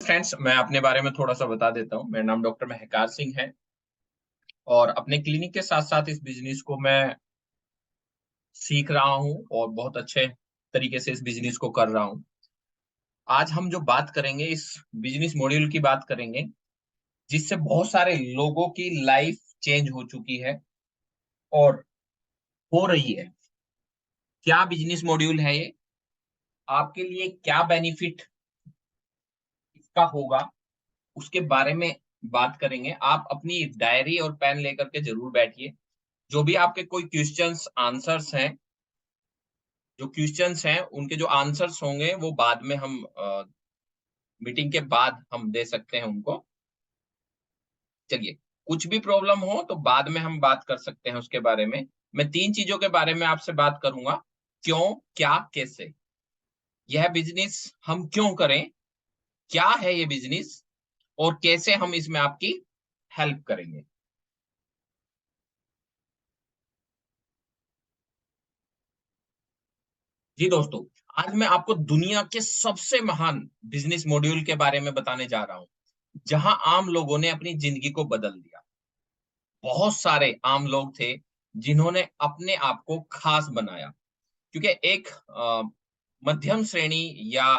Friends, मैं अपने बारे में थोड़ा सा बता देता हूँ। मेरा नाम डॉक्टर महकार सिंह है और अपने क्लिनिक के साथ साथ इस बिजनेस को मैं सीख रहा हूँ और बहुत अच्छे तरीके से इस बिजनेस को कर रहा हूँ। आज हम जो बात करेंगे, इस बिजनेस मॉड्यूल की बात करेंगे, जिससे बहुत सारे लोगों की लाइफ चेंज हो चुकी है और हो रही है। क्या बिजनेस मॉड्यूल है ये? आपके लिए क्या बेनिफिट इसका होगा, उसके बारे में बात करेंगे। आप अपनी डायरी और पेन लेकर के जरूर बैठिए। जो भी आपके कोई क्वेश्चंस आंसर्स हैं, जो क्वेश्चंस हैं उनके जो आंसर्स होंगे वो बाद में हम मीटिंग के बाद हम दे सकते हैं उनको। चलिए, कुछ भी प्रॉब्लम हो तो बाद में हम बात कर सकते हैं उसके बारे में। मैं 3 चीजों के बारे में आपसे बात करूंगा। क्यों, क्या, कैसे। यह बिजनेस हम क्यों करें, क्या है ये बिजनेस और कैसे हम इसमें आपकी हेल्प करेंगे। जी दोस्तों, आज मैं आपको दुनिया के सबसे महान बिजनेस मॉड्यूल के बारे में बताने जा रहा हूं, जहां आम लोगों ने अपनी जिंदगी को बदल दिया। बहुत सारे आम लोग थे जिन्होंने अपने आप को खास बनाया, क्योंकि एक मध्यम श्रेणी या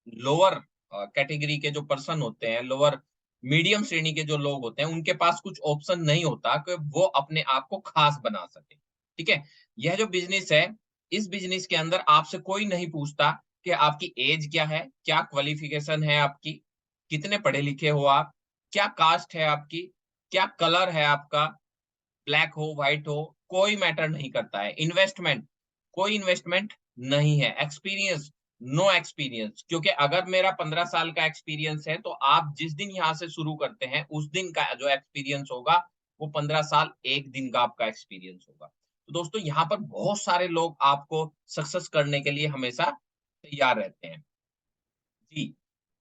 लोअर कैटेगरी के जो पर्सन होते हैं, लोअर मीडियम श्रेणी के जो लोग होते हैं, उनके पास कुछ ऑप्शन नहीं होता कि वो अपने आप को खास बना सके। ठीक है। यह जो बिजनेस है, इस बिजनेस के अंदर आपसे कोई नहीं पूछता कि आपकी एज क्या है, क्या क्वालिफिकेशन है आपकी, कितने पढ़े लिखे हो आप, क्या कास्ट है आपकी, क्या कलर है आपका, ब्लैक हो व्हाइट हो, कोई मैटर नहीं करता है। इन्वेस्टमेंट, कोई इन्वेस्टमेंट नहीं है। एक्सपीरियंस, नो एक्सपीरियंस, क्योंकि अगर मेरा 15 साल का एक्सपीरियंस है तो आप जिस दिन यहाँ से शुरू करते हैं उस दिन का जो एक्सपीरियंस होगा वो 15 साल एक दिन का आपका एक्सपीरियंस होगा। तो दोस्तों, यहाँ पर बहुत सारे लोग आपको सक्सेस करने के लिए हमेशा तैयार रहते हैं। जी,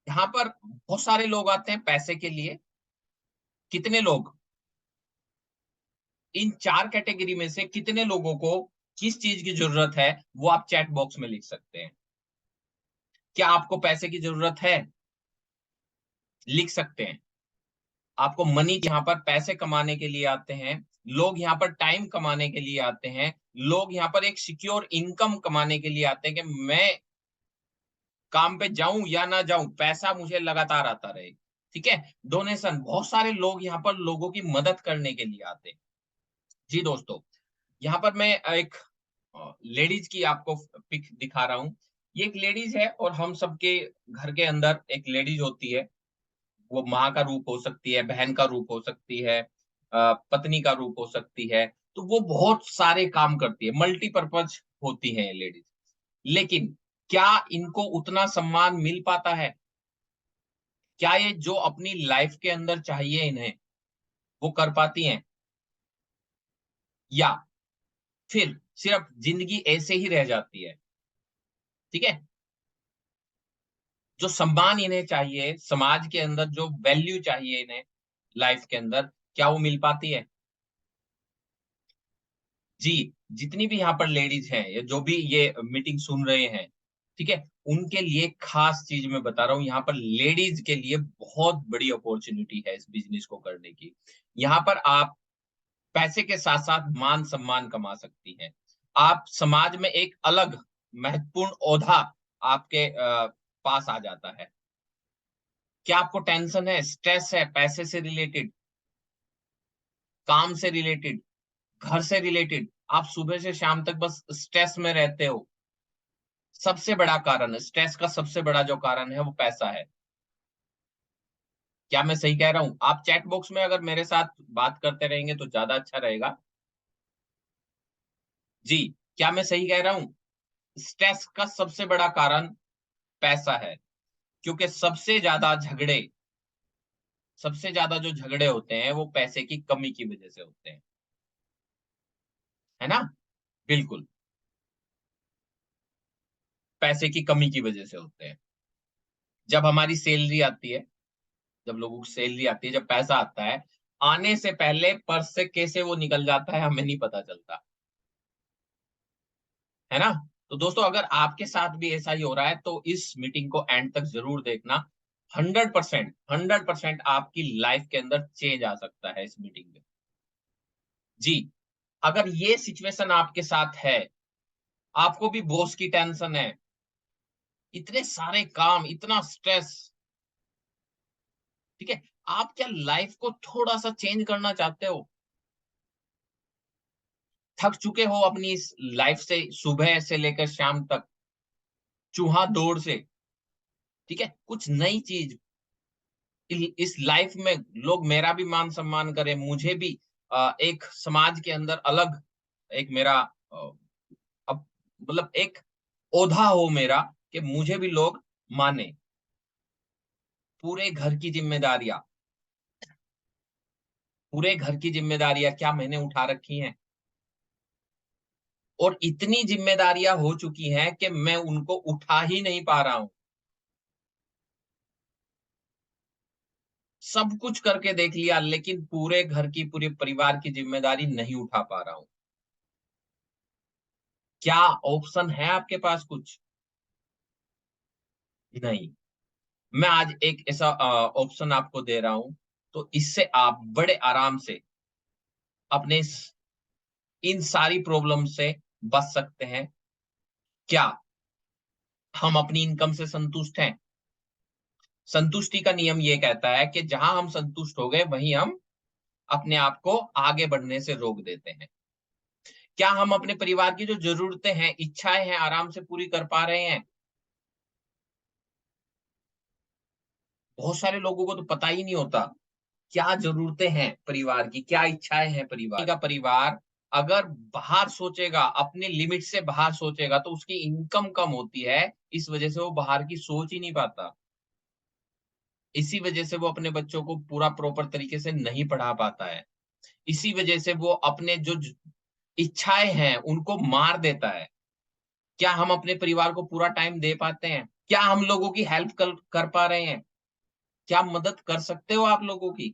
यहाँ पर बहुत सारे लोग आते हैं पैसे के लिए। कितने लोग, इन 4 कैटेगरी में से कितने लोगों को किस चीज की जरूरत है, वो आप चैट बॉक्स में लिख सकते हैं। क्या आपको पैसे की जरूरत है? लिख सकते हैं। आपको मनी, यहाँ पर पैसे कमाने के लिए आते हैं लोग, यहाँ पर टाइम कमाने के लिए आते हैं लोग, यहाँ पर एक सिक्योर इनकम कमाने के लिए आते हैं कि मैं काम पे जाऊं या ना जाऊं, पैसा मुझे लगातार आता रहे। ठीक है। डोनेशन, बहुत सारे लोग यहाँ पर लोगों की मदद करने के लिए आते हैं। जी दोस्तों, यहाँ पर मैं एक लेडीज की आपको पिक दिखा रहा हूँ। ये एक लेडीज है और हम सबके घर के अंदर एक लेडीज होती है। वो माँ का रूप हो सकती है, बहन का रूप हो सकती है, पत्नी का रूप हो सकती है। तो वो बहुत सारे काम करती है, मल्टीपर्पज होती है ये लेडीज। लेकिन क्या इनको उतना सम्मान मिल पाता है? क्या ये जो अपनी लाइफ के अंदर चाहिए इन्हें, वो कर पाती हैं? या फिर सिर्फ जिंदगी ऐसे ही रह जाती है? ठीक है। जो सम्मान इन्हें चाहिए समाज के अंदर, जो वैल्यू चाहिए इन्हें लाइफ के अंदर, क्या वो मिल पाती है? जी, जितनी भी यहाँ पर लेडीज हैं या जो भी ये मीटिंग सुन रहे हैं, ठीक है, उनके लिए खास चीज मैं बता रहा हूँ। यहाँ पर लेडीज के लिए बहुत बड़ी अपॉर्चुनिटी है इस बिजनेस को करने की। यहाँ पर आप पैसे के साथ साथ मान सम्मान कमा सकती हैं। आप समाज में एक अलग महत्वपूर्ण ओहदा आपके पास आ जाता है। क्या आपको टेंशन है, स्ट्रेस है पैसे से रिलेटेड, काम से रिलेटेड, घर से रिलेटेड? आप सुबह से शाम तक बस स्ट्रेस में रहते हो। सबसे बड़ा कारण, स्ट्रेस का सबसे बड़ा जो कारण है वो पैसा है। क्या मैं सही कह रहा हूं? आप चैट बॉक्स में अगर मेरे साथ बात करते रहेंगे तो ज्यादा अच्छा रहेगा। जी, क्या मैं सही कह रहा हूं? स्ट्रेस का सबसे बड़ा कारण पैसा है, क्योंकि सबसे ज्यादा जो झगड़े होते हैं वो पैसे की कमी की वजह से होते हैं। है ना? बिल्कुल, पैसे की कमी की वजह से होते हैं। जब हमारी सैलरी आती है, जब लोगों को सैलरी आती है, जब पैसा आता है, आने से पहले पर्स से कैसे वो निकल जाता है हमें नहीं पता चलता। है ना? तो दोस्तों, अगर आपके साथ भी ऐसा ही हो रहा है तो इस मीटिंग को एंड तक जरूर देखना। 100% आपकी लाइफ के अंदर चेंज आ सकता है इस मीटिंग में। जी, अगर ये सिचुएशन आपके साथ है, आपको भी बॉस की टेंशन है, इतने सारे काम, इतना स्ट्रेस, ठीक है? आप क्या लाइफ को थोड़ा-सा चेंज करना चाहते हो? थक चुके हो अपनी इस लाइफ से, सुबह से लेकर शाम तक, चूहा दौड़ से, ठीक है? कुछ नई चीज़ इस लाइफ में लोग मेरा भी मान-सम्मान करें, मुझे भी एक समाज के अंदर अलग एक मेरा अ, अब मतलब एक ओधा हो मेरा कि मुझे भी लोग माने। पूरे घर की ज़िम्मेदारियाँ पूरे घर की ज़िम्मेदारियाँ क्या मैंने उठा रखी हैं और इतनी ज़िम्मेदारियाँ हो चुकी हैं कि मैं उनको उठा ही नहीं पा रहा हूँ। सब कुछ करके देख लिया लेकिन पूरे घर की, पूरे परिवार की ज़िम्मेदारी नहीं उठा पा रहा हूँ। क्या ऑप्शन है आपके पास कुछ? नहीं। मैं आज एक ऐसा ऑप्शन आपको दे रहा हूँ, तो इससे आप बड़े आराम से अपने इस इन सारी प्रॉब्लम से बच सकते हैं। क्या हम अपनी इनकम से संतुष्ट हैं? संतुष्टि का नियम ये कहता है कि जहाँ हम संतुष्ट हो गए, वहीं हम अपने आप को आगे बढ़ने से रोक देते हैं। क्या हम अपने परिवार की जो ज़रूरतें हैं, इच्छाएँ हैं, आराम से पूरी कर पा रहे हैं? बहुत सारे लोगों को तो पता ही नहीं होता, क्या ज़रूरतें हैं परिवार की, क्या इच्छाएँ हैं परिवार का परिवार अगर बाहर सोचेगा, अपने लिमिट से बाहर सोचेगा, तो उसकी इनकम कम होती है, इस वजह से वो बाहर की सोच ही नहीं पाता। इसी वजह से वो अपने बच्चों को पूरा प्रॉपर तरीके से नहीं पढ़ा पाता है। इसी वजह से वो अपने जो इच्छाएँ हैं, उनको मार देता है। क्या हम अपने परिवार को पूरा टाइम दे पाते हैं? क्या हम लोगों की हेल्प कर पा रहे हैं? क्या मदद कर सकते हो आप लोगों की?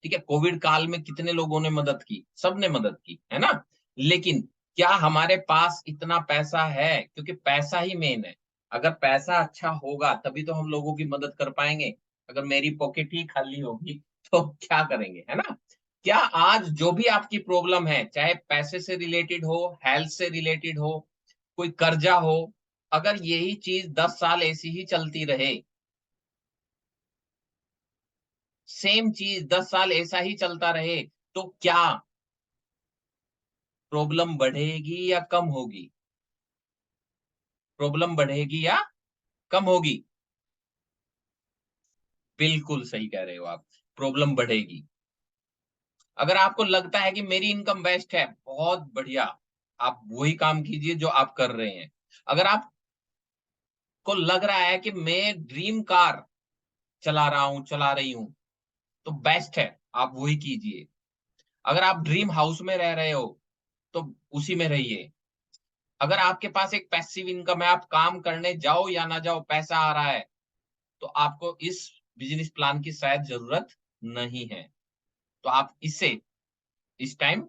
ठीक है, कोविड काल में कितने लोगों ने मदद की? सबने मदद की, है ना? लेकिन क्या हमारे पास इतना पैसा है? क्योंकि पैसा ही मेन है। अगर पैसा अच्छा होगा, तभी तो हम लोगों की मदद कर पाएँगे। अगर मेरी पॉकेट ही खाली होगी, तो क्या करेंगे, है ना? क्या आज जो भी आपकी प्रॉब्लम है, चाहे पैसे से रिलेटेड हो, हेल्थ से रिलेटेड हो, कोई कर्जा हो, अगर यही चीज़ 10 साल ऐसी ही चलती रहे, सेम चीज़ 10 साल ऐसा ही चलता रहे, तो क्या प्रॉब्लम बढ़ेगी या कम होगी? प्रॉब्लम बढ़ेगी या कम होगी? बिल्कुल सही कह रहे हो आप, प्रॉब्लम बढ़ेगी। अगर आपको लगता है कि मेरी इनकम बेस्ट है, बहुत बढ़िया, आप वही काम कीजिए जो आप कर रहे हैं। अगर आपको लग रहा है कि मैं ड्रीम कार चला रहा हूँ, चला रही हूँ, तो बेस्ट है, आप वही कीजिए। अगर आप ड्रीम हाउस में रह रहे हो, तो उसी में रहिए। अगर आपके पास एक पैसिव इनकम है, आप काम करने जाओ या ना जाओ, पैसा आ रहा है, तो आपको इस बिज़नेस प्लान की शायद ज़रूरत नहीं है। तो आप इससे इस टाइम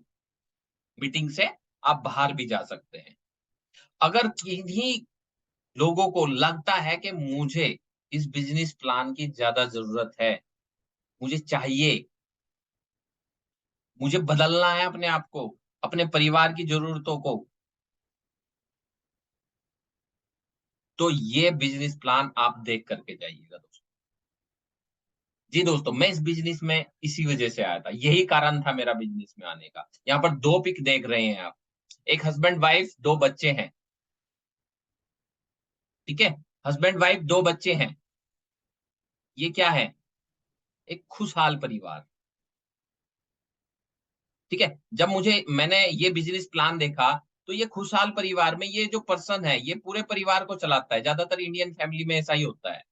मीटिंग से आप बाहर भी जा सकते हैं। अगर किन्हीं लोगों को लगता है कि मुझे इस बिज़नेस प्लान की ज़्यादा ज़रूरत है, मुझे चाहिए, मुझे बदलना है अपने आप को, अपने परिवार की ज़रूरतों को, तो ये बिज़नेस प्लान आप देख कर के जाइएगा दोस्तों। जी दोस्तों, मैं इस बिज़नेस में इसी वज़ह से आया था। यही कारण था मेरा बिज़नेस में आने का। यहाँ पर 2 पिक देख रहे हैं आप। एक हस्बैंड-वाइफ, 2 बच्चे हैं, ठीक है? हस्बैंड-वाइफ, 2 बच्चे हैं। ये क्या है? एक खुशहाल परिवार, ठीक है? जब मैंने ये बिज़नेस प्लान देखा, तो ये खुशहाल परिवार में ये जो पर्सन है, ये पूरे परिवार को चलाता है। ज़्यादातर इंडियन फैमिली में ऐसा ही होता है।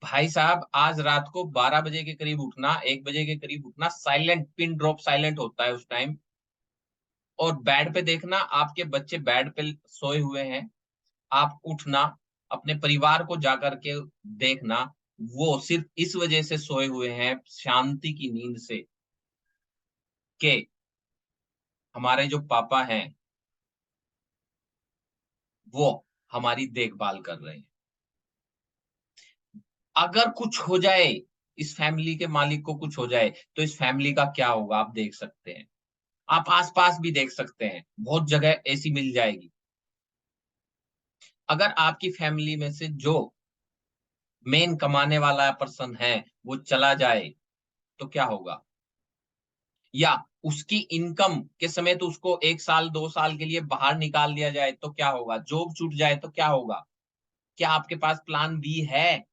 भाई साहब आज रात को 12 बजे के करीब उठना, 1 बजे के करीब उठना, साइलेंट पिन ड्रॉप साइलेंट होता है उस टाइम और बेड पे देखना आपके बच्चे बेड पे सोए हुए हैं, आप उठना, अपने परिवार को जाकर के देखना, वो सिर्फ़ इस वजह से सोए हुए हैं, शांति की नींद से कि हमारे जो पापा हैं, वो हमारी देखभाल कर रहे हैं। अगर कुछ हो जाए, इस फैमिली के मालिक को कुछ हो जाए, तो इस फैमिली का क्या होगा आप देख सकते हैं। आप आस-पास भी देख सकते हैं, बहुत जगह ऐसी मिल जाएगी। अगर आपकी फैमिली में से जो मेन कमाने वाला पर्सन है, वो चला जाए, तो क्या होगा? या उसकी इनकम के समेत उसको 1 साल, 2 साल के लिए बाहर निकाल दिया जाए, तो क्या होगा? जॉब छूट जाए, तो क्या होगा? क्या आपके पास प्लान बी है?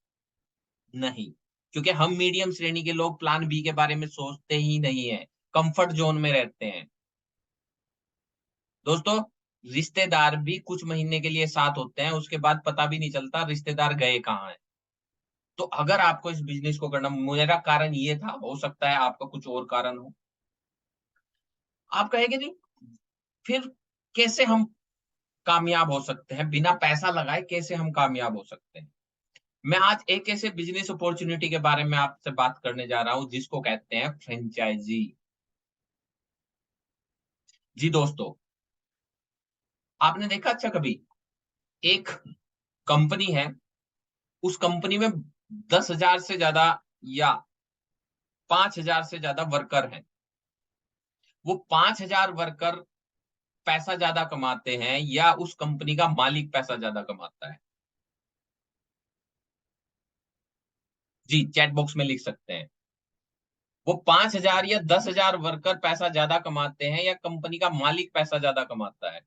नहीं, क्योंकि हम मीडियम श्रेणी के लोग प्लान बी के बारे में सोचते ही नहीं हैं, कम्फर्ट ज़ोन में रहते हैं। दोस्तों, रिश्तेदार भी कुछ महीने के लिए साथ होते हैं, उसके बाद पता भी नहीं चलता रिश्तेदार गए कहाँ हैं। तो अगर आपको इस बिज़नेस को करना मेरा कारण ये था, हो सकता है आपका कुछ और कारण हो। आप कहेंगे नहीं, फिर कैसे हम कामयाब हो सकते हैं? बिना पैसा लगाए कैसे हम कामयाब हो सकते हैं? मैं आज एक ऐसे बिज़नेस अपॉर्च्युनिटी के बारे में आपसे बात करने जा रहा हूँ, जिसको कहते हैं फ्रेंचाइज़ी। जी दोस्तों, आपने देखा अच्छा कभी एक कंपनी है, उस कंपनी में 10,000 से ज़्यादा या 5,000 से ज़्यादा वर्कर हैं। वो 5,000 वर्कर पैसा ज़्यादा कमाते हैं या उस कंपनी का मालिक पैसा ज़्यादा कमाता है? जी, चैट बॉक्स में लिख सकते हैं। वो 5,000 या 10,000 वर्कर पैसा ज़्यादा कमाते हैं या कंपनी का मालिक पैसा ज़्यादा कमाता है?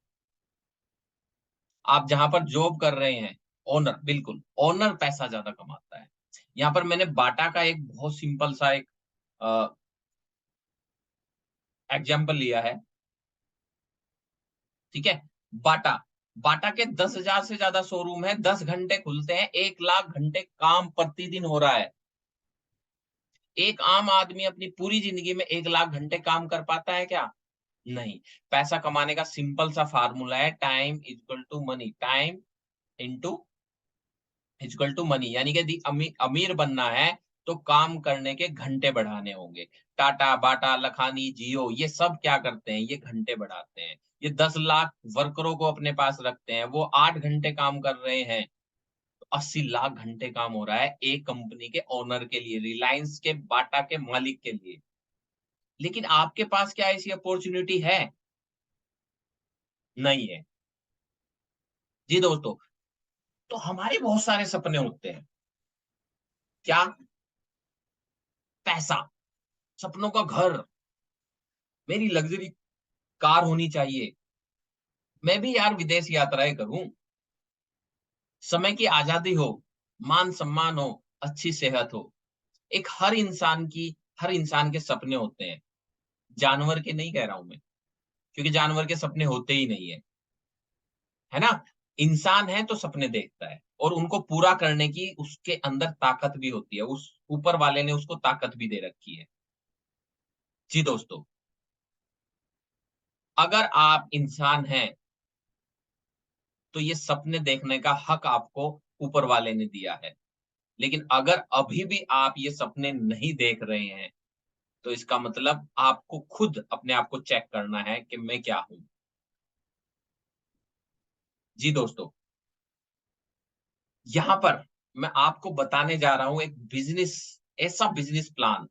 आप जहाँ पर जॉब कर रहे हैं, ओनर बिल्कुल, ओनर पैसा ज़्यादा कमाता है। यहाँ पर मैंने बाटा का एक बहुत सिंपल सा एक अ, एग्ज़ाम्पल लिया है, ठीक है? बाटा, बाटा के 10,000 से ज़्यादा शोरूम है, 10 घंटे खुलते हैं, 1 लाख घंटे काम प्रतिदिन हो रहा है। एक आम आदमी अपनी पूरी ज़िंदगी में 1 लाख घंटे काम कर पाता है क्या? नहीं। पैसा कमाने का सिंपल सा फ़ॉर्मूला है time is equal to money, time into equal to money यानी कि अमीर बनना है तो काम करने के घंटे बढ़ाने होंगे। टाटा, बाटा, लखानी, जियो ये सब क्या करते हैं? ये घंटे बढ़ाते हैं। ये 10 लाख वर्करों को अपने पास रखते हैं। वो 8 घंटे काम कर रहे हैं। तो 80 लाख घंटे काम हो रहा है एक कंपनी के ओनर के लिए, रिलायंस के, बाटा के मालिक के लिए। लेकिन आपके पास क्या ऐसी अपॉर्च्युनिटी है? नहीं है। जी दोस्तों, तो हमारे बहुत सारे सपने होते हैं। क्या? पैसा, सपनों का घर, मेरी लग्ज़री कार होनी चाहिए। मैं भी यार विदेश यात्राएँ करूँ, समय की आज़ादी हो, मान-सम्मान हो, अच्छी सेहत हो। एक हर इंसान के सपने होते हैं। जानवर के नहीं कह रहा हूँ मैं, क्योंकि जानवर के सपने होते ही नहीं है, है ना? इंसान है तो सपने देखता है और उनको पूरा करने की उसके अंदर ताकत भी होती है। उस ऊपर वाले ने उसको ताकत भी दे रखी है। जी दोस्तों, अगर आप इंसान हैं तो ये सपने देखने का हक आपको ऊपर वाले ने दिया है। लेकिन अगर अभी भी आप ये सपने नहीं देख रहे हैं, तो इसका मतलब आपको खुद अपने आप को चेक करना है कि मैं क्या हूँ? जी दोस्तों, यहाँ पर मैं आपको बताने जा रहा हूँ एक बिज़नेस ऐसा बिज़नेस प्लान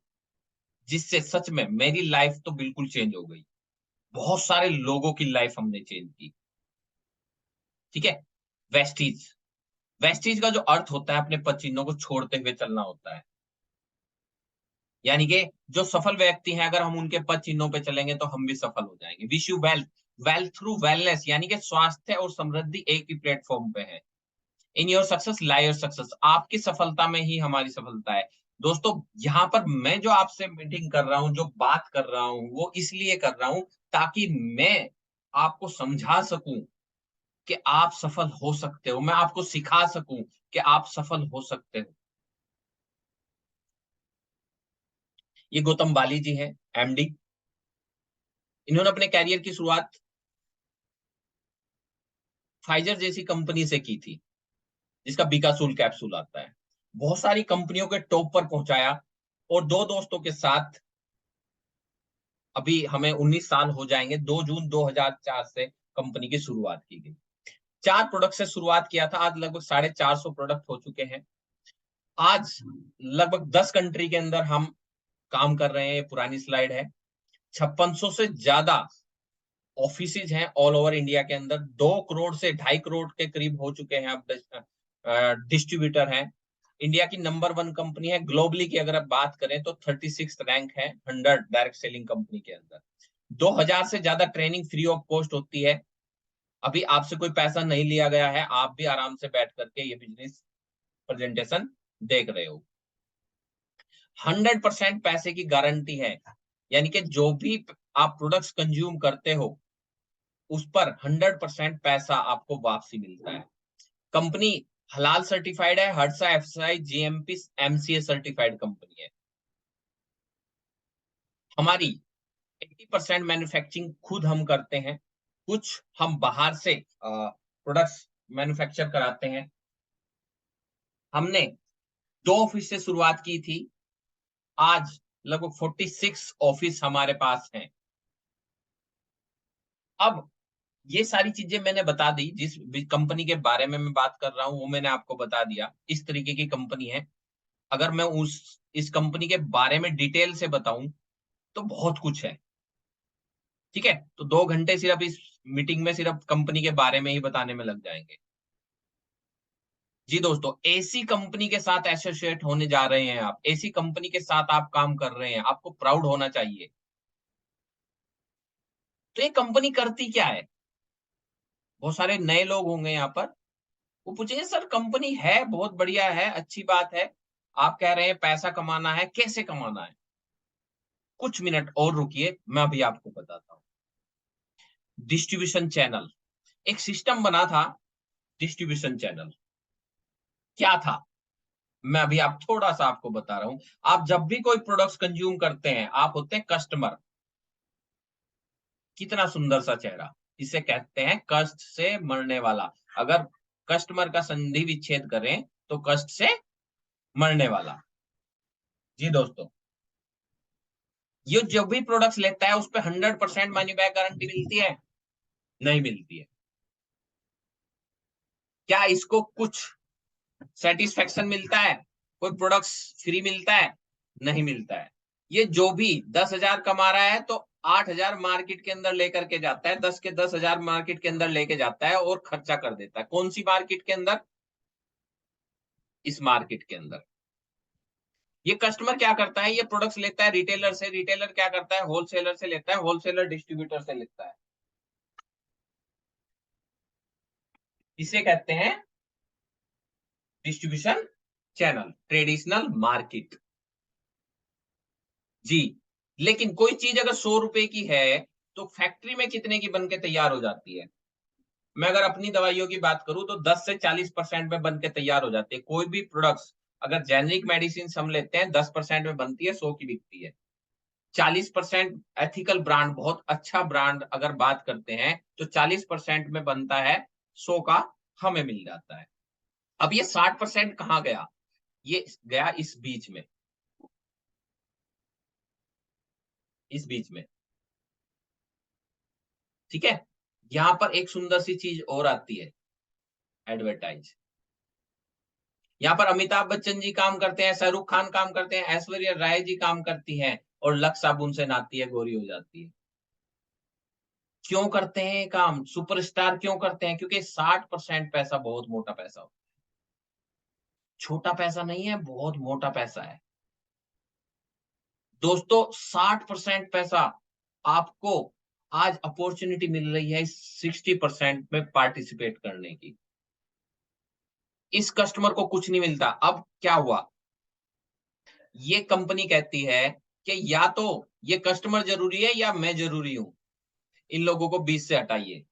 जिससे सच में मेरी लाइफ़ तो बिल्कुल चेंज हो गई। बहुत सारे लोगों की लाइफ़ हमने चेंज की, ठीक है? वेस्टीज, वेस्टीज का जो अर्थ होता है अपने पसीनों को छोड़ते हुए चलना होता है। यानी कि जो सफल व्यक्ति हैं अगर हम उनके पद चिन्हों पे चलेंगे तो हम भी सफल हो जाएँगे। Wish you wealth, wealth through wellness यानी कि स्वास्थ्य और समृद्धि एक ही प्लेटफ़ॉर्म पे है। In your success lie your success आपकी सफलता में ही हमारी सफलता है। दोस्तों, यहाँ पर मैं जो आपसे मीटिंग कर रहा हूँ, जो बात कर रहा हूँ, वो इसलिए कर रहा हूँ ताकि मैं आपको समझा सकूँ कि आप सफल हो सकते हो। मैं आपको सिखा सकूँ कि आप सफल हो सकते हो। ये गौतम बाली जी हैं, एमडी। इन्होंने अपने करियर की शुरुआत फाइज़र जैसी कंपनी से की थी, जिसका बिकासूल कैप्सूल आता है। बहुत सारी कंपनियों के टॉप पर पहुँचाया और 2 दोस्तों के साथ अभी हमें 19 साल हो जाएँगे, 2 जून 2004 से कंपनी की शुरुआत की गई। 4 प्रोडक्ट से शुरुआत किया था, आज लगभग 450 प्रोडक्ट हो चुके हैं। आज लगभग 10 कंट्री के अंदर हम काम कर रहे हैं। पुरानी स्लाइड है। 5600 से ज्यादा ऑफिसेज हैं ऑल ओवर इंडिया के अंदर। 2 करोड़ से 2.5 करोड़ के करीब हो चुके हैं अब डिस्ट्रीब्यूटर हैं। इंडिया की नंबर 1 कंपनी है। ग्लोबली की अगर आप बात करें तो 36 रैंक है 100 डायरेक्ट सेलिंग कंपनी के अंदर। 2000 से ज्यादा ट्रेनिंग फ्री ऑफ कॉस्ट होती है। अभी आपसे कोई पैसा नहीं लिया गया है, आप भी आराम से बैठ करके ये बिजनेस प्रेजेंटेशन देख रहे हो। 100% पैसे की गारंटी है, यानी कि जो भी आप प्रोडक्ट्स कंज्यूम करते हो उस पर 100% पैसा आपको वापसी मिलता है। कंपनी हलाल सर्टिफाइड है, हर्सा FSI GMP MCA certified company है। हमारी 80% मैन्युफैक्चरिंग खुद हम करते हैं, कुछ हम बाहर से प्रोडक्ट्स मैन्युफैक्चर कराते हैं। हमने 2 ऑफिस से शुरुआत की थी, आज लगभग 46 ऑफिस हमारे पास हैं। अब ये सारी चीजें मैंने बता दी, जिस कंपनी के बारे में मैं बात कर रहा हूं वो मैंने आपको बता दिया। इस तरीके की कंपनी है। अगर मैं इस कंपनी के बारे में डिटेल से बताऊं तो बहुत कुछ है। ठीक है, तो 2 घंटे सिर्फ इस मीटिंग में सिर्फ कंपनी के बारे में ही बताने में लग जाएंगे। जी दोस्तों, एसी कंपनी के साथ एसोसिएट होने जा रहे हैं आप, एसी कंपनी के साथ आप काम कर रहे हैं, आपको प्राउड होना चाहिए। तो ये कंपनी करती क्या है? बहुत सारे नए लोग होंगे यहाँ पर, वो पूछेंगे सर कंपनी है, बहुत बढ़िया है, अच्छी बात है, आप कह रहे हैं पैसा कमाना है, कैसे कमाना है? कुछ मिनट और रुकिए, मैं अभी आपको बताता हूँ। डिस्ट्रीब्यूशन चैनल, एक सिस्टम बना था। डिस्ट्रीब्यूशन चैनल क्या था, मैं अभी आप थोड़ा सा आपको बता रहा हूं। आप जब भी कोई प्रोडक्ट्स कंज्यूम करते हैं, आप होते हैं कस्टमर। कितना सुंदर सा चेहरा, इसे कहते हैं कष्ट से मरने वाला। अगर कस्टमर का संधि विच्छेद करें तो कष्ट से मरने वाला। जी दोस्तों, ये जो भी प्रोडक्ट्स लेता है उस पर 100% मनी बैक गारंटी मिलती है? नहीं मिलती है। क्या इसको कुछ सेटिस्फेक्शन मिलता है? कोई प्रोडक्ट्स फ्री मिलता है? नहीं मिलता है। ये जो भी 10,000 कमा रहा है तो 8,000 मार्केट के अंदर लेकर के जाता है, 10 के 10,000 मार्केट के अंदर लेके जाता है और खर्चा कर देता है। कौन सी मार्केट के अंदर? इस मार्केट के अंदर। ये कस्टमर क्या करता है, ये प्रोडक्ट्स लेता है रिटेलर से, रिटेलर क्या करता है, होलसेलर से लेता है, होलसेलर डिस्ट्रीब्यूटर से लेता है। इसे कहते हैं डिस्ट्रीब्यूशन चैनल, ट्रेडिशनल मार्केट। जी, लेकिन कोई चीज अगर 100 रुपए की है तो फैक्ट्री में कितने की बन के तैयार हो जाती है? मैं अगर अपनी दवाइयों की बात करूं तो 10 से 40% में बन के तैयार हो जाती है। कोई भी प्रोडक्ट्स, अगर जेनरिक मेडिसिन हम लेते हैं 10% में बनती है, 100 की बिकती है। 40% एथिकल ब्रांड, बहुत अच्छा ब्रांड अगर बात करते हैं तो 40% में बनता है, 100 का हमें मिल जाता है। अब ये 60% कहाँ गया? ये गया इस बीच में, इस बीच में। ठीक है, यहां पर एक सुंदर सी चीज और आती है, एडवर्टाइज। यहाँ पर अमिताभ बच्चन जी काम करते हैं, शाहरुख खान काम करते हैं, ऐश्वर्या राय जी काम करती हैं और लक्स साबुन से नहाती है, गोरी हो जाती है। क्यों करते हैं ये काम? सुपरस्टार क्यों करते हैं? क्योंकि 60% पैसा बहुत मोटा पैसा होता है। छोटा पैसा नहीं है, बहुत मोटा पैसा है दोस्तों। 60% पैसा आपको आज अपॉर्चुनिटी मिल रही है 60% में पार्टिसिपेट करने की। इस कस्टमर को कुछ नहीं मिलता। अब क्या हुआ, ये कंपनी कहती है कि या तो ये कस्टमर जरूरी है या मैं जरूरी हूं, इन लोगों को बीच से हटाइए।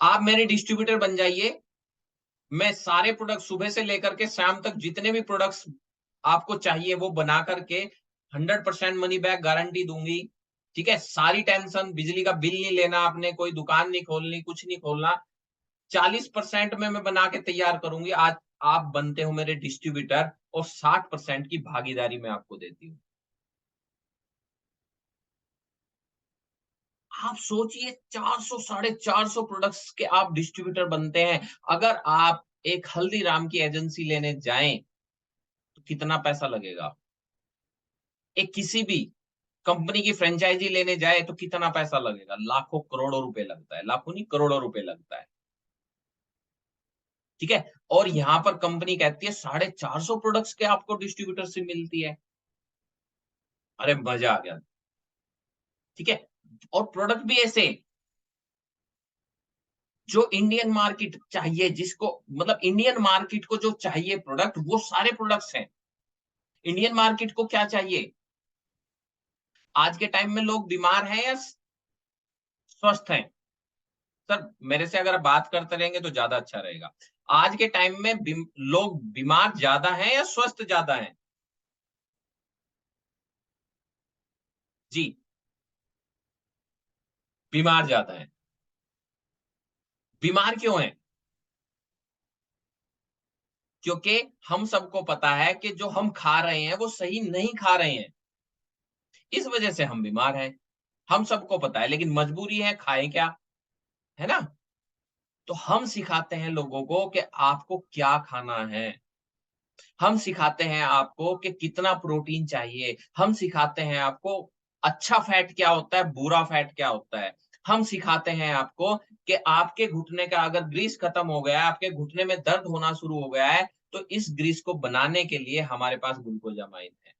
आप मेरे डिस्ट्रीब्यूटर बन जाइए, मैं सारे प्रोडक्ट सुबह से लेकर के शाम तक जितने भी प्रोडक्ट्स आपको चाहिए वो बना करके 100% मनी बैक गारंटी दूंगी। ठीक है, सारी टेंशन, बिजली का बिल नहीं लेना आपने, कोई दुकान नहीं खोलनी, कुछ नहीं खोलना। 40% में मैं बना के तैयार करूंगी। आज आप बनते हो मेरे डिस्ट्रीब्यूटर और 60% की भागीदारी मैं आपको देती हूँ। आप सोचिए 400 450 प्रोडक्ट्स के आप डिस्ट्रीब्यूटर बनते हैं। अगर आप एक हल्दीराम की एजेंसी लेने जाएँ, तो कितना पैसा लगेगा? एक किसी भी कंपनी की फ्रैंचाइज़ी लेने जाए तो कितना पैसा लगेगा? लाखों करोड़ों रुपए लगता है। लाखों नहीं करोड़ों रुपए लगता है। ठीक है? और यहाँ पर कंपनी कहती है 450 प्रोडक्ट्स के आपको डिस्ट्रीब्यूटर से मिलती है। अरे मज़ा आ गया। ठीक है? और प्रोडक्ट भी ऐसे जो इंडियन मार्केट चाहिए जिसको मतलब इंडियन मार्केट को जो चाहिए प्रोडक्ट वो सारे प्रोडक्ट्स हैं। इंडियन मार्केट को क्या चाहिए? आज के टाइम में लोग बीमार हैं या स्वस्थ हैं? सर मेरे से अगर आप बात करते रहेंगे तो ज़्यादा अच्छा रहेगा। आज के टाइम में लोग बीमार ज़्यादा हैं या स्वस्थ ज़्यादा हैं? जी, बीमार ज़्यादा हैं। बीमार क्यों हैं? क्योंकि हम सबको पता है कि जो हम खा रहे हैं वो सही नहीं खा रहे हैं। इस वज़ह से हम बीमार हैं। हम सबको पता है लेकिन मजबूरी है खाएँ क्या? है ना? तो हम सिखाते हैं लोगों को कि आपको क्या खाना है। हम सिखाते हैं आपको कि कितना प्रोटीन चाहिए। हम सिखाते हैं आपको अच्छा फैट क्या होता है, बुरा फैट क्या होता है। हम सिखाते हैं आपको कि आपके घुटने का अगर ग्रीस खत्म हो गया है, आपके घुटने में दर्द होना शुरू हो गया है, तो इस ग्रीस को बनाने के लिए हमारे पास ग्लूकोजामाइन है।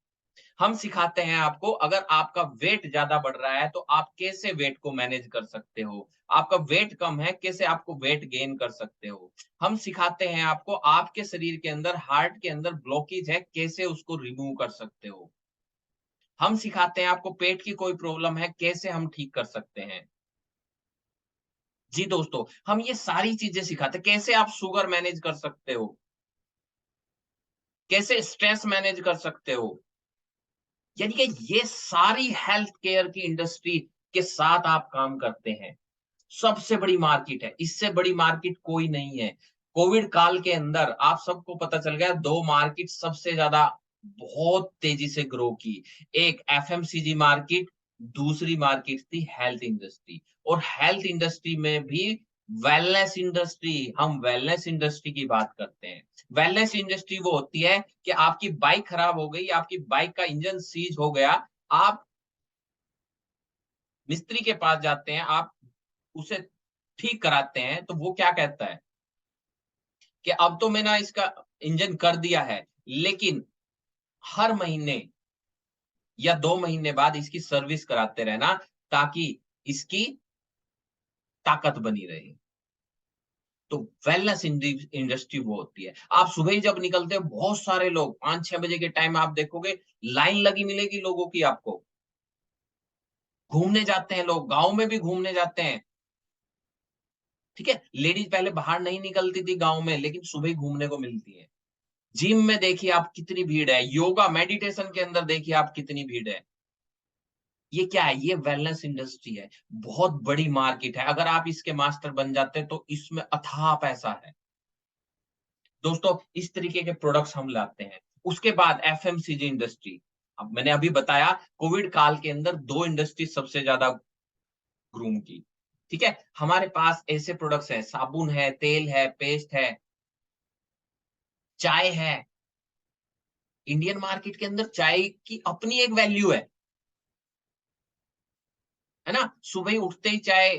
हम सिखाते हैं आपको अगर आपका वेट ज़्यादा बढ़ रहा है, तो आप कैसे वेट को मैनेज कर सकते हो। आपका वेट कम है, कैसे आपको वेट गेन कर सकते हो। हम सिखाते हैं आपको आपके शरीर के अंदर हार्ट के अंदर ब्लॉकेज है, कैसे उसको रिमूव कर सकते हो। हम सिखाते हैं आपको पेट की कोई प्रॉब्लम है, कैसे हम ठीक कर सकते हैं। जी दोस्तों, हम ये सारी चीज़ें सिखाते हैं, कैसे आप शुगर मैनेज कर सकते हो, कैसे स्ट्रेस मैनेज कर सकते हो। यानी कि ये सारी हेल्थ केयर की इंडस्ट्री के साथ आप काम करते हैं। सबसे बड़ी मार्केट है, इससे बड़ी मार्केट कोई नहीं है। कोविड काल के अंदर आप सबको पता चल गया 2 मार्केट सबसे ज़्यादा बहुत तेज़ी से ग्रो की। एक एफएमसीजी मार्केट, दूसरी मार्केट थी हेल्थ इंडस्ट्री और हेल्थ इंडस्ट्री में भी वेलनेस इंडस्ट्री, हम वेलनेस इंडस्ट्री की बात करते हैं। वेलनेस इंडस्ट्री वो होती है कि आपकी बाइक खराब हो गई, आपकी बाइक का इंजन सीज हो गया, आप मिस्त्री के पास जाते हैं, आप उसे ठीक कराते हैं, तो वो क्या कहता है कि अब तो मैंने इसका इंजन कर दिया है, लेकिन हर महीने या 2 महीने बाद इसकी सर्विस कराते रहना, ताकि इसकी ताकत बनी रहे। तो वेलनेस इंडस्ट्री वो होती है। आप सुबह ही जब निकलते हो, बहुत सारे लोग 5-6 बजे के टाइम आप देखोगे, लाइन लगी मिलेगी लोगों की आपको। घूमने जाते हैं लोग, गाँव में भी घूमने जाते हैं, ठीक है? लेडीज़ पहले बाहर नहीं निकलती थी गाँव में, लेकिन सुबह ही घूमने को मिलती है। जिम में देखिए आप कितनी भीड़ है, योगा मेडिटेशन के अंदर देखिए आप कितनी भीड़ है। ये क्या है? ये वेलनेस इंडस्ट्री है। बहुत बड़ी मार्केट है। अगर आप इसके मास्टर बन जाते हैं तो इसमें अथाह पैसा है। दोस्तों इस तरीके के प्रोडक्ट्स हम लाते हैं। उसके बाद एफएमसीजी इंडस्ट्री। अब मैंने अभी बताया कोविड काल के अंदर 2 इंडस्ट्री सबसे ज़्यादा ग्रूम की। ठीक है? हमारे पास ऐसे प्रोडक्ट्स हैं, साबुन है, तेल है, पेस्ट है, चाय है। इंडियन मार्केट के अंदर चाय की अपनी एक वैल्यू है ना? सुबह ही उठते ही चाय,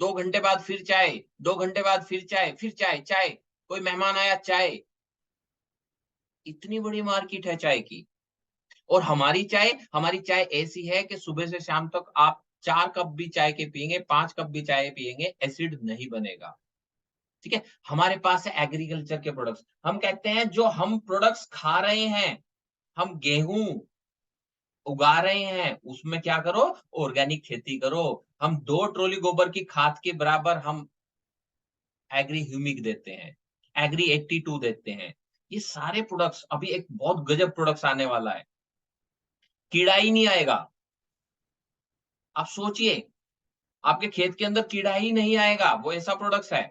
2 घंटे बाद फिर चाय, 2 घंटे बाद फिर चाय, फिर चाय, चाय, कोई मेहमान आया चाय, इतनी बड़ी मार्केट है चाय की। और हमारी चाय ऐसी है कि सुबह से शाम तक आप 4 कप भी चाय के पिएँगे, 5 कप भी चाय पिएँगे, एसिड नहीं बनेगा, ठीक है? हमारे पास है एग्रीकल्चर के प्रोडक्ट्स। हम कहते हैं जो हम प्रोडक्ट्स खा रहे हैं, हम गेहूँ उगा रहे हैं, उसमें क्या करो ऑर्गेनिक खेती करो। हम 2 ट्रॉली गोबर की खाद के बराबर हम एग्री ह्यूमिक देते हैं, एग्री 82 देते हैं। ये सारे प्रोडक्ट्स अभी एक बहुत गजब प्रोडक्ट्स आने वाला है, कीड़ा ही नहीं आएगा। आप सोचिए, आपके खेत के अंदर कीड़ा ही नहीं आएगा, वो ऐसा प्रोडक्ट्स है।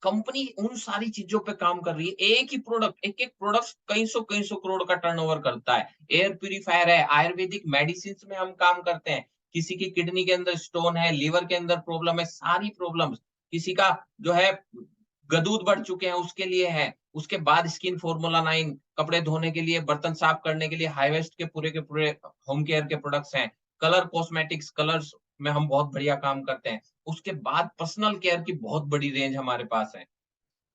कंपनी उन सारी चीज़ों पे काम कर रही है। एक ही प्रोडक्ट, एक-एक प्रोडक्ट कई सौ करोड़ का टर्नओवर करता है। एयर प्यूरीफायर है, आयुर्वेदिक मेडिसिन्स में हम काम करते हैं। किसी की किडनी के अंदर स्टोन है, लीवर के अंदर प्रॉब्लम है, सारी प्रॉब्लम्स, किसी का जो है गदूद बढ़ चुके हैं उसके लिए है। उसके बाद स्किन फॉर्मूला 9, कपड़े धोने के लिए, बर्तन साफ करने के लिए हाईवेस्ट के पूरे होम केयर के प्रोडक्ट्स हैं। कलर कॉस्मेटिक्स, कलर्स में हम बहुत बढ़िया काम करते हैं। उसके बाद पर्सनल केयर की बहुत बड़ी रेंज हमारे पास है।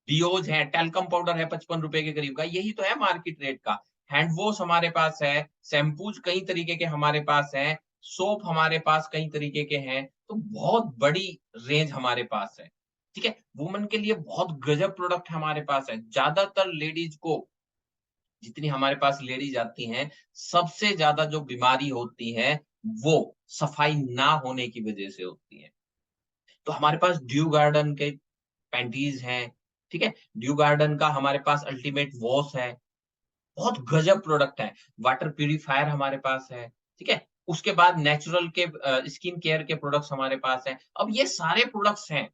डिओज है, टैल्कम पाउडर है 55 रुपए के करीब का, यही तो है मार्केट रेट का। हैंड वॉश हमारे पास है, शैम्पूज कई तरीके के हमारे पास हैं, सोप हमारे पास कई तरीके के हैं, तो बहुत बड़ी रेंज हमारे पास है। ठीक है, वुमन के लिए बहुत गजब प्रोडक्ट हमारे पास है। ज्यादातर लेडीज को, जितनी हमारे पास लेडीज आती हैं, सबसे ज्यादा जो बीमारी होती है वो सफाई ना होने की वजह से होती है। तो हमारे पास ड्यू गार्डन के पैंटीज हैं, ठीक है? ड्यू गार्डन का हमारे पास अल्टीमेट वॉश है, बहुत गजब प्रोडक्ट है। वाटर प्यूरिफायर हमारे पास है, ठीक है? उसके बाद नेचुरल के स्किन केयर के प्रोडक्ट्स हमारे पास हैं। अब ये सारे प्रोडक्ट्स हैं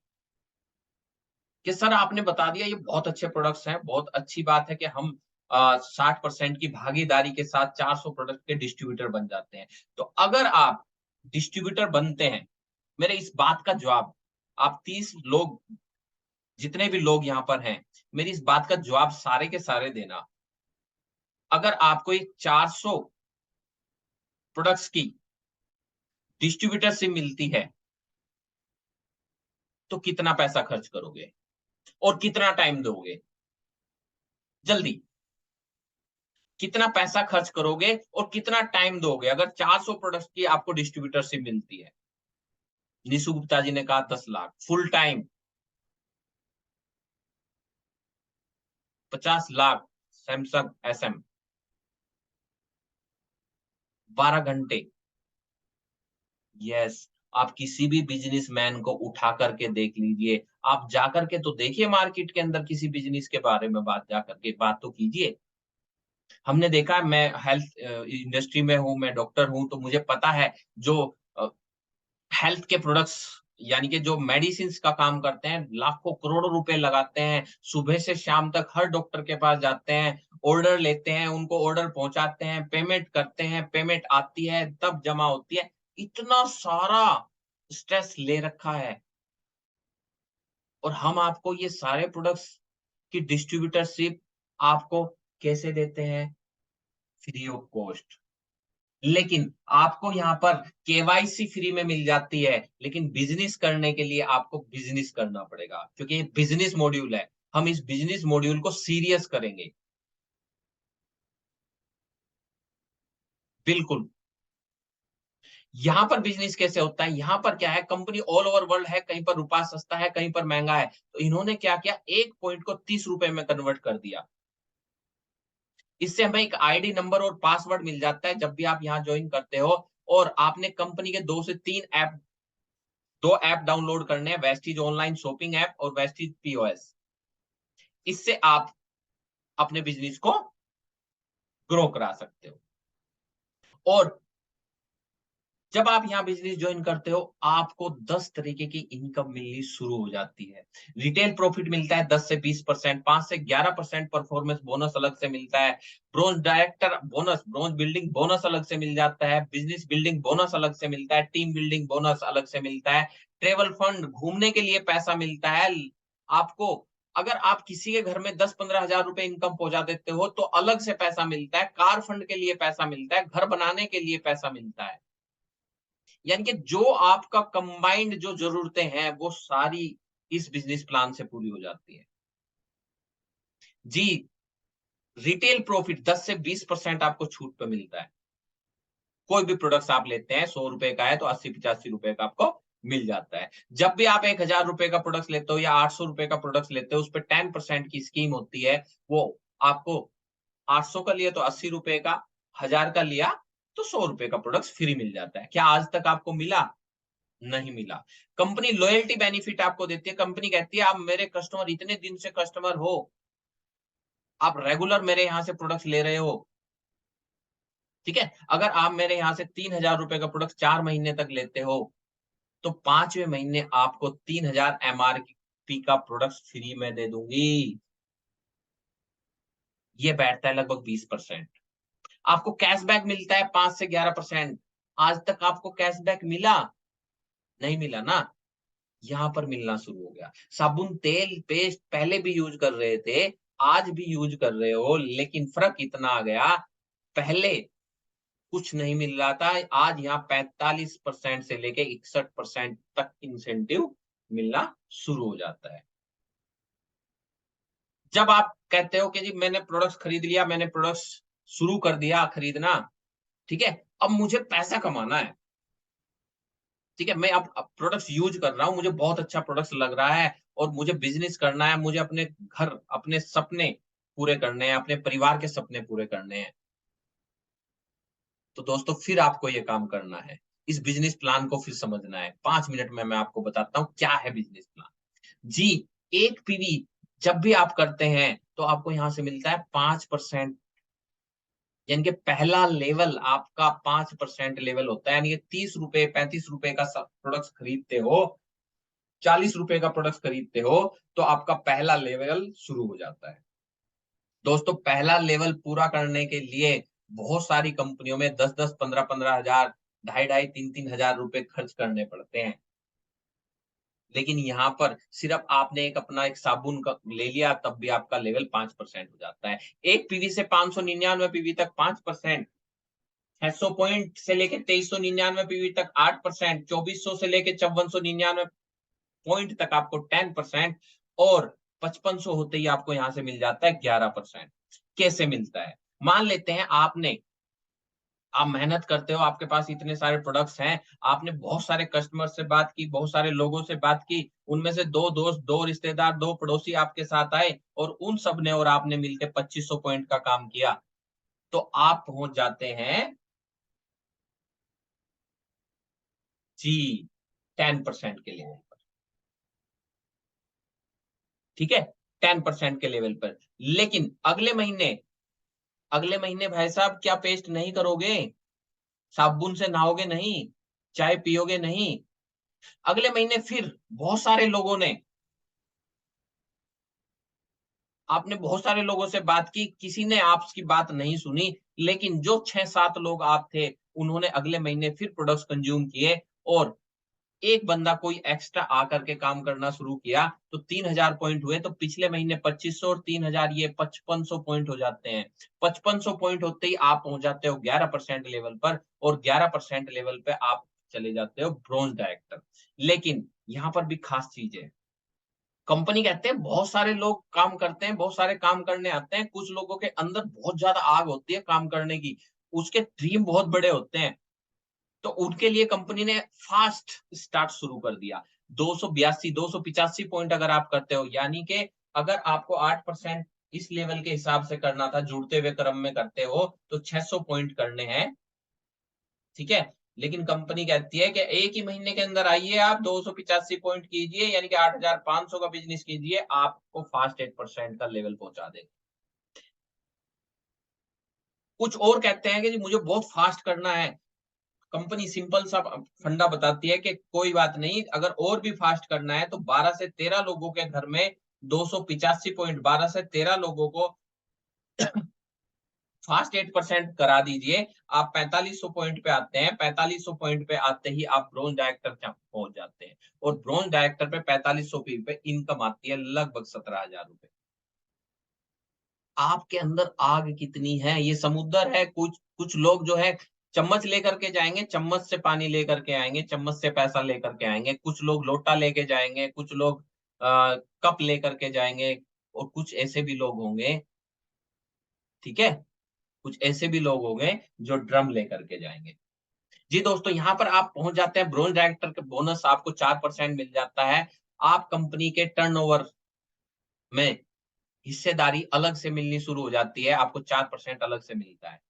कि सर आपने बता दिया ये बहुत अच्छे प्रोडक्ट्स हैं, बहुत अच्छी बात है कि हम 60% की भागीदारी के साथ 400 प्रोडक्ट के डिस्ट्रीब्यूटर बन जाते हैं। तो अगर आप डिस्ट्रीब्यूटर बनते हैं, मेरे इस बात का जवाब, आप 30 लोग, जितने भी लोग यहाँ पर हैं, मेरी इस बात का जवाब सारे के सारे देना। अगर आपको ये 400 प्रोडक्ट्स की डिस्ट्रीब्यूटरशिप मिलती है, तो कितना पैसा खर्च करोगे और कितना टाइम दोगे? जल्दी, कितना पैसा खर्च करोगे और कितना टाइम दोगे अगर 400 प्रोडक्ट्स की आपको डिस्ट्रीब्यूटरशिप मिलती है? निशु गुप्ता जी ने कहा 10 lakh full time, 50 lakh Samsung SM, 12 घंटे। यस, आप किसी भी बिजनेसमैन को उठा करके देख लीजिए, आप जाकर के तो देखिए मार्केट के अंदर किसी बिजनेस के बारे में बात, जाकर के बात तो कीजिए। हमने देखा है, मैं हेल्थ इंडस्ट्री में हूँ, मैं डॉक्टर हूँ, तो मुझे पता है जो हेल्थ के प्रोडक्ट्स, यानी कि जो मेडिसिन्स का काम करते हैं, लाखों करोड़ों रुपए लगाते हैं, सुबह से शाम तक हर डॉक्टर के पास जाते हैं, ऑर्डर लेते हैं, उनको ऑर्डर पहुंचाते हैं, पेमेंट करते हैं, पेमेंट आती है तब जमा होती है। इतना सारा स्ट्रेस ले रखा है, और हम आपको ये सारे प्रोडक्ट्स की डिस्ट्रीब्यूटरशिप आपको कैसे देते हैं? Free of cost. लेकिन आपको यहाँ पर केवाईसी फ्री में मिल जाती है, लेकिन बिजनेस करने के लिए आपको बिजनेस करना पड़ेगा, क्योंकि ये बिजनेस मॉड्यूल है। हम इस बिजनेस मॉड्यूल को सीरियस करेंगे। बिल्कुल। यहाँ पर बिजनेस कैसे होता है? यहाँ पर क्या है, कंपनी ऑल ओवर वर्ल्ड है, कहीं पर रुपया सस्ता है, कहीं पर महंगा है, तो इन्होंने क्या किया, एक पॉइंट को 30 रुपए में कन्वर्ट कर दिया। इससे हमें एक आईडी नंबर और पासवर्ड मिल जाता है जब भी आप यहाँ ज्वाइन करते हो, और आपने कंपनी के 2 ऐप डाउनलोड करने हैं, वेस्टीज ऑनलाइन शॉपिंग ऐप और वेस्टीज पीओएस। इससे आप अपने बिजनेस को ग्रो करा सकते हो। और जब आप यहाँ बिजनेस ज्वाइन करते हो, आपको 10 तरीके की इनकम मिलनी शुरू हो जाती है। रिटेल प्रॉफिट मिलता है 10 से 20%, 5 से 11% परफॉर्मेंस बोनस अलग से मिलता है, bronze director bonus, bronze building bonus अलग से मिल जाता है, बिजनेस बिल्डिंग बोनस अलग से मिलता है, टीम बिल्डिंग बोनस अलग से मिलता है, ट्रेवल फंड घूमने के लिए पैसा मिलता है आपको। अगर आप किसी के घर में 10-15 हजार रुपए इनकम पहुंचा देते हो तो अलग से पैसा मिलता है, कार फंड के लिए पैसा मिलता है, घर बनाने के लिए पैसा मिलता है। यानी कि जो आपका कंबाइंड जो ज़रूरतें हैं, वो सारी इस बिज़नेस प्लान से पूरी हो जाती है। जी, रिटेल प्रॉफिट 10 से 20% आपको छूट पे मिलता है। कोई भी प्रोडक्ट्स आप लेते हैं, ₹100 का है तो ₹80-85 का आपको मिल जाता है। जब भी आप ₹1000 का प्रोडक्ट्स लेते हो या ₹800 का प्रोडक्ट्स लेते हो, उस पे 10% की स्कीम होती है। वो आपको 800 का लिया तो ₹80 का, 1000 का लिया तो ₹100 का प्रोडक्ट्स फ्री मिल जाता है। क्या आज तक आपको मिला? नहीं मिला। कंपनी लॉयल्टी बेनिफिट आपको देती है। कंपनी कहती है आप मेरे कस्टमर, इतने दिन से कस्टमर हो, आप रेगुलर मेरे यहाँ से प्रोडक्ट्स ले रहे हो, ठीक है? अगर आप मेरे यहाँ से ₹3000 का प्रोडक्ट 4 महीने तक लेते हो, तो 5वें महीने आपको 3000 एमआरपी का प्रोडक्ट फ्री में दे दूँगी। ये बैठता है लगभग 20%। आपको कैशबैक मिलता है 5 से 11%। आज तक आपको कैशबैक मिला? नहीं मिला ना। यहाँ पर मिलना शुरू हो गया। साबुन, तेल, पेस्ट पहले भी यूज कर रहे थे, आज भी यूज कर रहे हो, लेकिन फर्क इतना आ गया, पहले कुछ नहीं मिल रहा था, आज यहाँ 45% से लेके 61% तक इंसेंटिव मिलना शुरू हो जाता है। जब आप कहते हो कि जी मैंने प्रोडक्ट्स खरीद लिया, मैंने प्रोडक्ट्स शुरू कर दिया खरीदना, ठीक है? अब मुझे पैसा कमाना है, ठीक है? मैं अब प्रोडक्ट्स यूज़ कर रहा हूँ, मुझे बहुत अच्छा प्रोडक्ट्स लग रहा है और मुझे बिज़नेस करना है, मुझे अपने घर, अपने सपने पूरे करने हैं, अपने परिवार के सपने पूरे करने हैं। तो दोस्तों फिर आपको ये काम करना है। इस बिज़नेस प्लान को फिर समझना है। 5 मिनट में मैं आपको बताता हूँ क्या है बिज़नेस प्लान। जी, 1 पीवी जब भी आप करते हैं, तो आपको यहाँ से मिलता है 5%, यानी कि पहला लेवल आपका 5% लेवल होता है, यानी कि ₹30 ₹35 का सब प्रोडक्ट्स खरीदते हो, ₹40 का प्रोडक्ट्स खरीदते हो, तो आपका पहला लेवल शुरू हो जाता है। दोस्तों पहला लेवल पूरा करने के लिए बहुत सारी कंपनियों में 10-10, 15-15 हज़ार, ढाई-ढाई, 3-3 हज़ार रुपए खर्च करने पड़ते हैं। लेकिन यहाँ पर सिर्फ आपने एक साबुन का ले लिया, तब भी आपका लेवल 5% हो जाता है। 1 पीवी से 599 पीवी तक 5%, 600 पॉइंट से लेके 2399 पीवी तक 8%, 2400 से लेके 5499 पॉइंट तक आपको 10% और 5500 होते ही आपको यहाँ से मिल जाता है 11%। कैसे मिलता है? मान लेते हैं आप मेहनत करते हो, आपके पास इतने सारे प्रोडक्ट्स हैं, आपने बहुत सारे कस्टमर से बात की, बहुत सारे लोगों से बात की, उनमें से 2 दोस्त, 2 रिश्तेदार, 2 पड़ोसी आपके साथ आए और उन सब ने और आपने मिलके 2500 पॉइंट का काम किया। तो आप पहुँच जाते हैं जी 10% के लेवल पर, ठीक है? 10% के लेवल पर। लेकिन अगले महीने भाई साहब क्या पेस्ट नहीं करोगे? साबुन से नहाओगे नहीं, चाय पियोगे नहीं। अगले महीने फिर बहुत सारे लोगों से बात की, किसी ने आपकी बात नहीं सुनी, लेकिन जो 6-7 लोग आप थे, उन्होंने अगले महीने फिर प्रोडक्ट्स कंज़्यूम किए और एक बंदा कोई एक्स्ट्रा आकर के काम करना शुरू किया, तो 3000 पॉइंट हुए, तो पिछले महीने 2500 और 3000 ये 5500 पॉइंट हो जाते हैं। 5500 पॉइंट होते ही आप पहुँच जाते हो 11% लेवल पर और 11% लेवल पे आप चले जाते हो ब्रोंज डायरेक्टर। लेकिन यहाँ पर भी खास चीज़ है। कंपनी कहते हैं बहुत सारे लोग काम करते हैं, बहुत सारे काम करने आते हैं, कुछ लोगों के अंदर बहुत ज़्यादा आग होती है काम करने की, उसके ड्रीम बहुत बड़े होते हैं। तो उनके लिए कंपनी ने फास्ट स्टार्ट शुरू कर दिया। 282 285 पॉइंट अगर आप करते हो, यानी कि अगर आपको 8% इस लेवल के हिसाब से करना था, जुड़ते हुए क्रम में करते हो, तो 600 पॉइंट करने हैं, ठीक है? लेकिन कंपनी कहती है कि एक ही महीने के अंदर आइए आप 285 पॉइंट कीजिए, यानी कि 8500 का बिज़नेस कीजिए, आपको फास्ट 8% का लेवल पहुँचा देगा। कुछ और कहते हैं कि जी मुझे बहुत फास्ट करना है, कंपनी सिंपल सा फंडा बताती है कि कोई बात नहीं, अगर और भी फास्ट करना है तो 12 से 13 लोगों के घर में 285 पॉइंट, 12 से 13 लोगों को फास्ट 8% करा दीजिए। आप 4500 पॉइंट पे आते हैं, 4500 पॉइंट पे आते ही आप ब्रोंज डायरेक्टर तक पहुंच जाते हैं और ब्रोंज डायरेक्टर पे 4500 पे इनकम आती है लगभग 17,000 रुपए। आपके अंदर आग कितनी है, ये समुद्र है। कुछ कुछ लोग जो है चम्मच लेकर के जाएँगे, चम्मच से पानी लेकर के आएँगे, चम्मच से पैसा लेकर के आएँगे। कुछ लोग लोटा लेके जाएँगे, कुछ लोग कप लेकर के जाएँगे और कुछ ऐसे भी लोग होंगे, ठीक है? कुछ ऐसे भी लोग होंगे जो ड्रम लेकर के जाएँगे। जी दोस्तों, यहाँ पर आप पहुँच जाते हैं, ब्रोंज डायरेक्टर का बोनस आपको 4% मिल जाता है। आप कंपनी के टर्नओवर में हिस्सेदारी अलग से मिलनी शुरू हो जाती है, आपको 4% अलग से मिलता है।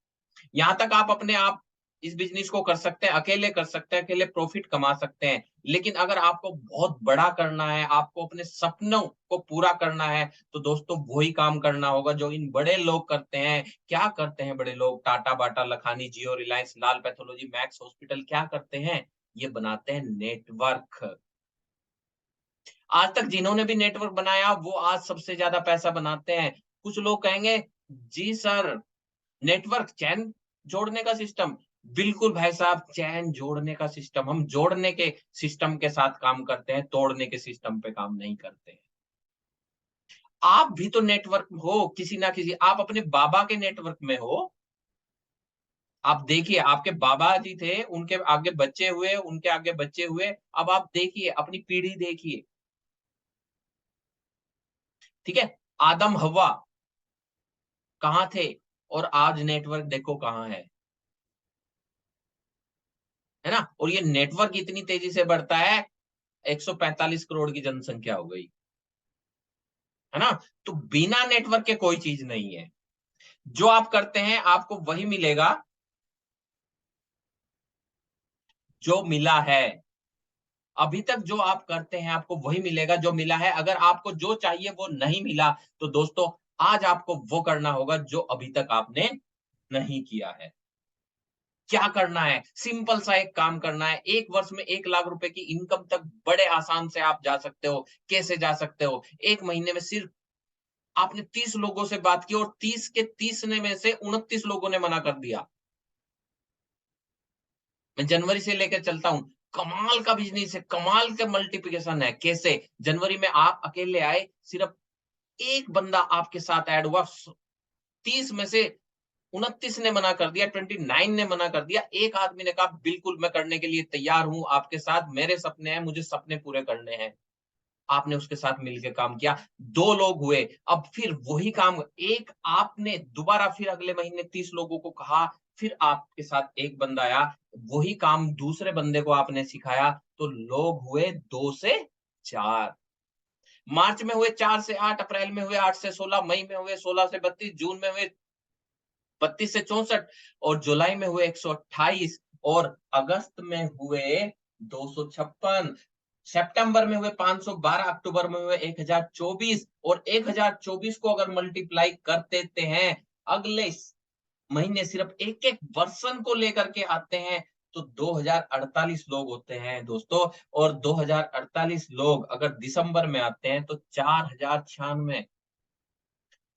यहाँ तक आप इस बिज़नेस को कर सकते हैं, अकेले कर सकते हैं, अकेले प्रॉफ़िट कमा सकते हैं। लेकिन अगर आपको बहुत बड़ा करना है, आपको अपने सपनों को पूरा करना है, तो दोस्तों वही काम करना होगा जो इन बड़े लोग करते हैं। क्या करते हैं बड़े लोग? टाटा, बाटा, लखानी, जियो, रिलायंस, लाल पैथोलॉजी, मैक्स हॉस्पिटल क्या करते हैं? ये बनाते हैं नेटवर्क। आज तक जिन्होंने भी नेटवर्क बनाया, वो आज सबसे ज़्यादा पैसा बनाते हैं। कुछ लोग कहेंगे, "जी सर, नेटवर्क चैन जोड़ने का सिस्टम।" बिल्कुल भाई साहब, चैन जोड़ने का सिस्टम, हम जोड़ने के सिस्टम के साथ काम करते हैं, तोड़ने के सिस्टम पे काम नहीं करते हैं। आप भी तो नेटवर्क हो किसी ना किसी, आप अपने बाबा के नेटवर्क में हो। आप देखिए, आपके बाबा जी थे, उनके आगे बच्चे हुए, उनके आगे बच्चे हुए, अब आप देखिए, अपनी पीढ़ी देखिए, ठीक है? आदम-हव्वा कहाँ थे और आज नेटवर्क देखो कहाँ है ना? और ये नेटवर्क इतनी तेज़ी से बढ़ता है, 145 करोड़ की जनसंख्या हो गई, है ना? तो बिना नेटवर्क के कोई चीज़ नहीं है। जो आप करते हैं, आपको वही मिलेगा, जो मिला है। अभी तक जो आप करते हैं, आपको वही मिलेगा जो मिला है। अगर आपको जो चाहिए वो नहीं मिला, तो दोस्तों आज आपको वो करना होगा जो अभी तक आपने नहीं किया है। क्या करना है? सिंपल सा एक काम करना है। 1 वर्ष में 1 लाख रुपए की इनकम तक बड़े आसान से आप जा सकते हो। कैसे जा सकते हो? 1 महीने में सिर्फ आपने 30 लोगों से बात की और 30 के 30 ने में से 29 लोगों ने मना कर दिया। मैं जनवरी से लेकर चलता हूँ। कमाल का बिज़नेस है, कमाल का मल्टीप्लिकेशन है। कैसे? जनवरी में आप अकेले आए, सिर्फ 1 बंदा आपके साथ ऐड हुआ, 30 में से 29 ने मना कर दिया, 29 ने मना कर दिया। एक आदमी ने कहा बिल्कुल मैं करने के लिए तैयार हूँ आपके साथ, मेरे सपने हैं, मुझे सपने पूरे करने हैं। आपने उसके साथ मिलके काम किया, 2 लोग हुए, अब फिर वही काम एक आपने दोबारा फिर अगले महीने 30 लोगों को कहा, फिर आपके साथ एक बंदा आया, वही काम दूसरे बंदे को आपने सिखाया, तो लोग हुए 2 से 4। मार्च में हुए 4 से 8, अप्रैल में हुए 8 से 16, मई में हुए 16 से 32, जून में हुए 32 से 64 और जुलाई में हुए 128 और अगस्त में हुए 256, सितंबर में हुए 512, अक्टूबर में हुए 1024 और 1024 को अगर मल्टीप्लाई कर देते हैं, अगले महीने सिर्फ एक-एक पर्सन को लेकर के आते हैं, तो 2048 लोग होते हैं दोस्तों और 2048 लोग अगर दिसंबर में आते हैं तो 4096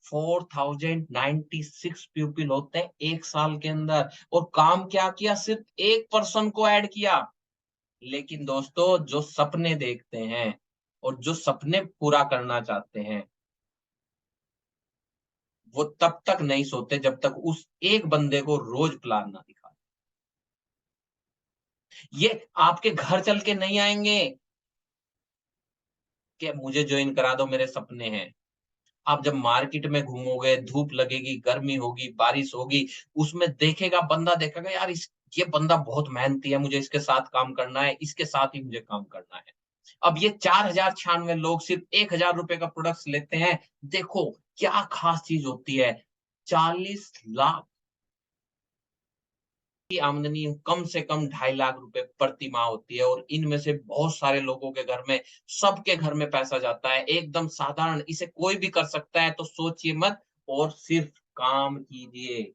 4096 पीपल होते हैं 1 साल के अंदर और काम क्या किया? सिर्फ एक पर्सन को ऐड किया। लेकिन दोस्तों जो सपने देखते हैं और जो सपने पूरा करना चाहते हैं, वो तब तक नहीं सोते जब तक उस एक बंदे को रोज़ प्लान ना दिखाएँ। ये आपके घर चल के नहीं आएँगे कि मुझे जॉइन करा दो मेरे सपने हैं। आप जब मार्केट में घूमोगे, धूप लगेगी, गर्मी होगी, बारिश होगी, उसमें देखेगा बंदा देखेगा यार इस ये बंदा बहुत मेहनती है, मुझे इसके साथ काम करना है, इसके साथ ही मुझे काम करना है। अब ये 4096 लोग सिर्फ ₹1000 का प्रोडक्ट्स लेते हैं। देखो क्या खास चीज़ होती है, 40 लाख की आमदनी कम से कम 2.5 लाख प्रति माह होती है और इनमें से बहुत सारे लोगों के घर में, सबके घर में पैसा जाता है, एकदम साधारण, इसे कोई भी कर सकता है, तो सोचिए मत और सिर्फ काम कीजिए।